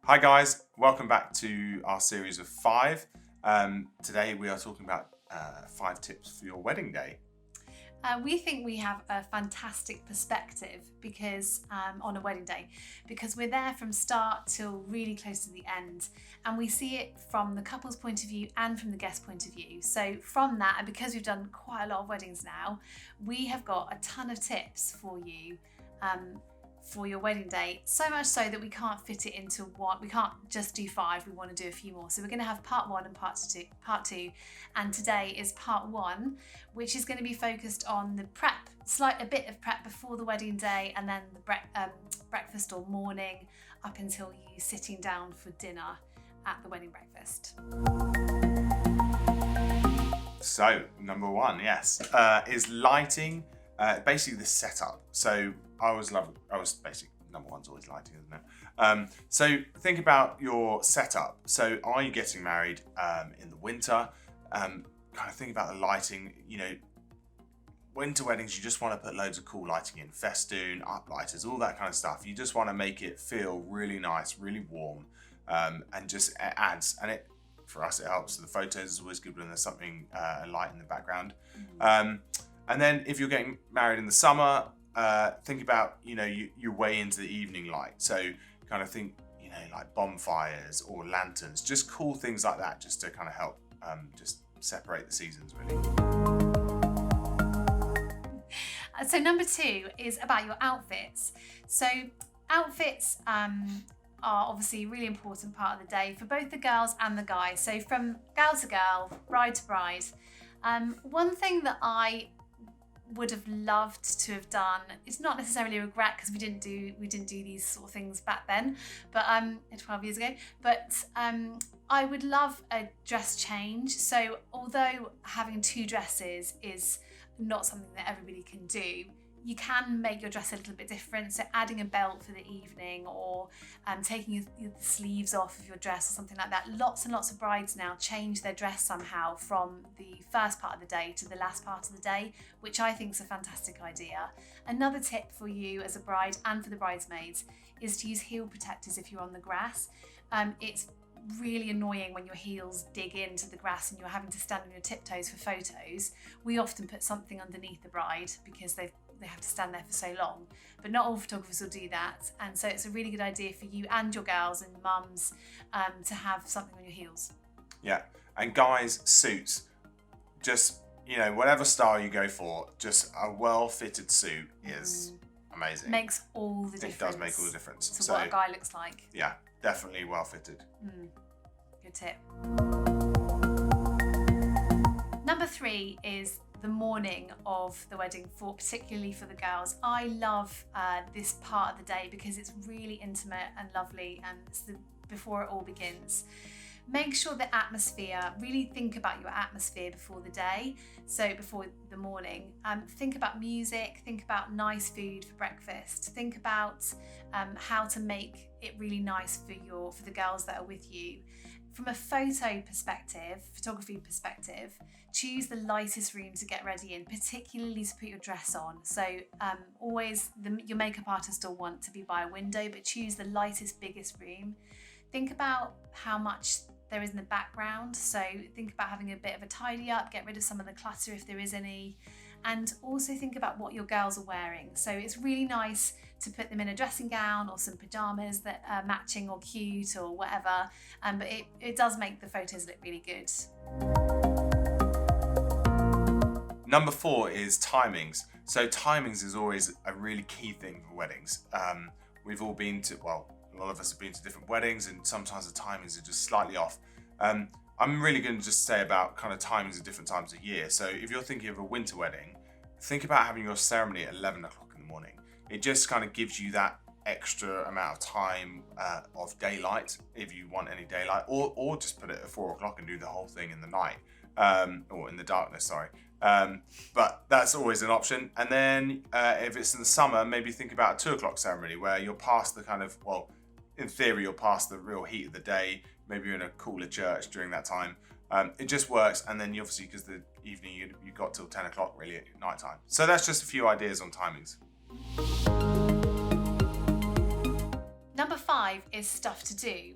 Hi guys, welcome back to our series of 5. Today we are talking about 5 tips for your wedding day. We think we have a fantastic perspective because on a wedding day, because we're there from start till really close to the end, and we see it from the couple's point of view and from the guest point of view. So from that, and because we've done quite a lot of weddings now, we have got a ton of tips for you for your wedding day, so much so that we can't fit it into one. We can't just do 5, we want to do a few more. So we're going to have part 1 and part two, and today is part 1, which is going to be focused on the prep, a bit of prep before the wedding day, and then the breakfast or morning up until you sitting down for dinner at the wedding breakfast. So number 1, yes, is lighting, basically the setup. So basically number 1's always lighting, isn't it? So think about your setup. So are you getting married in the winter? Kind of think about the lighting. Winter weddings, you just want to put loads of cool lighting in, festoon, uplighters, all that kind of stuff. You just want to make it feel really nice, really warm, and just it adds. And for us, it helps. The photos is always good when there's something light in the background. And then if you're getting married in the summer, think about, your way into the evening light. So kind of think, like bonfires or lanterns, just cool things like that, just to kind of help just separate the seasons, really. So number 2 is about your outfits. So outfits are obviously a really important part of the day for both the girls and the guys. So from girl to girl, bride to bride. One thing that I would have loved to have done, it's not necessarily a regret because we didn't do these sort of things back then, but 12 years ago, but I would love a dress change. So although having 2 dresses is not something that everybody can do, you can make your dress a little bit different. So adding a belt for the evening, or taking the sleeves off of your dress or something like that. Lots and lots of brides now change their dress somehow from the first part of the day to the last part of the day, which I think is a fantastic idea. Another tip for you as a bride and for the bridesmaids is to use heel protectors if you're on the grass. It's really annoying when your heels dig into the grass and you're having to stand on your tiptoes for photos. We often put something underneath the bride because they have to stand there for so long, but not all photographers will do that, and so it's a really good idea for you and your girls and mums to have something on your heels. Yeah, and guys, suits, just whatever style you go for, just a well-fitted suit is amazing. Makes all the difference. It does make all the difference. So what a guy looks like. Yeah, definitely well-fitted. Good tip. Number 3 is the morning of the wedding, particularly for the girls. I love this part of the day because it's really intimate and lovely, and it's before it all begins. Make sure the atmosphere, really think about your atmosphere before the day, so before the morning. Think about music, think about nice food for breakfast, think about how to make it really nice for the girls that are with you. From a photography perspective, choose the lightest room to get ready in, particularly to put your dress on. So always your makeup artist will want to be by a window, but choose the lightest, biggest room. Think about how much there is in the background. So think about having a bit of a tidy up, get rid of some of the clutter if there is any. And also think about what your girls are wearing. So it's really nice to put them in a dressing gown or some pajamas that are matching or cute or whatever, but it does make the photos look really good. Number 4 is timings. So timings is always a really key thing for weddings. We've all been to, a lot of us have been to different weddings, and sometimes the timings are just slightly off. I'm really going to just say about kind of timings at different times of year. So if you're thinking of a winter wedding, think about having your ceremony at 11 o'clock in the morning. It just kind of gives you that extra amount of time of daylight, if you want any daylight, or just put it at 4 o'clock and do the whole thing in the night, or in the darkness, sorry. But that's always an option. And then if it's in the summer, maybe think about a 2 o'clock ceremony where you're past the kind of, in theory, you're past the real heat of the day. Maybe you're in a cooler church during that time. It just works. And then you obviously, because the evening you got till 10 o'clock really at night time. So that's just a few ideas on timings. Number 5 5 is stuff to do.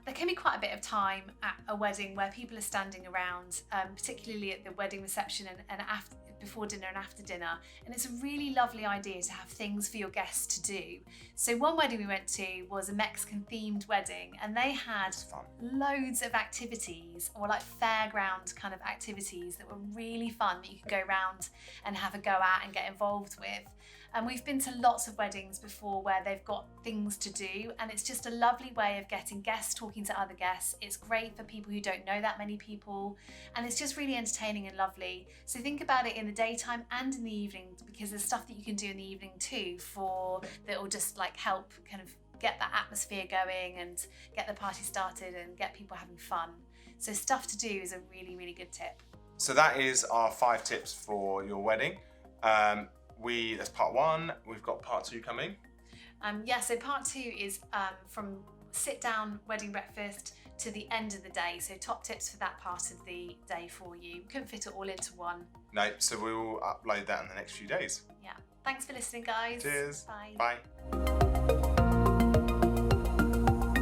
There can be quite a bit of time at a wedding where people are standing around, particularly at the wedding reception and after, before dinner and after dinner, and it's a really lovely idea to have things for your guests to do. So one wedding we went to was a Mexican themed wedding, and they had loads of activities, or like fairground kind of activities that were really fun that you could go around and have a go at and get involved with. And we've been to lots of weddings before where they've got things to do, and it's just a lovely way of getting guests talking to other guests. It's great for people who don't know that many people, and it's just really entertaining and lovely. So think about it in the daytime and in the evening, because there's stuff that you can do in the evening too that will just like help kind of get that atmosphere going and get the party started and get people having fun. So stuff to do is a really, really good tip. So that is our 5 tips for your wedding. That's part 1. We've got part 2 coming. So part 2 is from sit down wedding breakfast to the end of the day. So top tips for that part of the day for you. Couldn't fit it all into one. No, so we will upload that in the next few days. Yeah. Thanks for listening, guys. Cheers. Bye. Bye.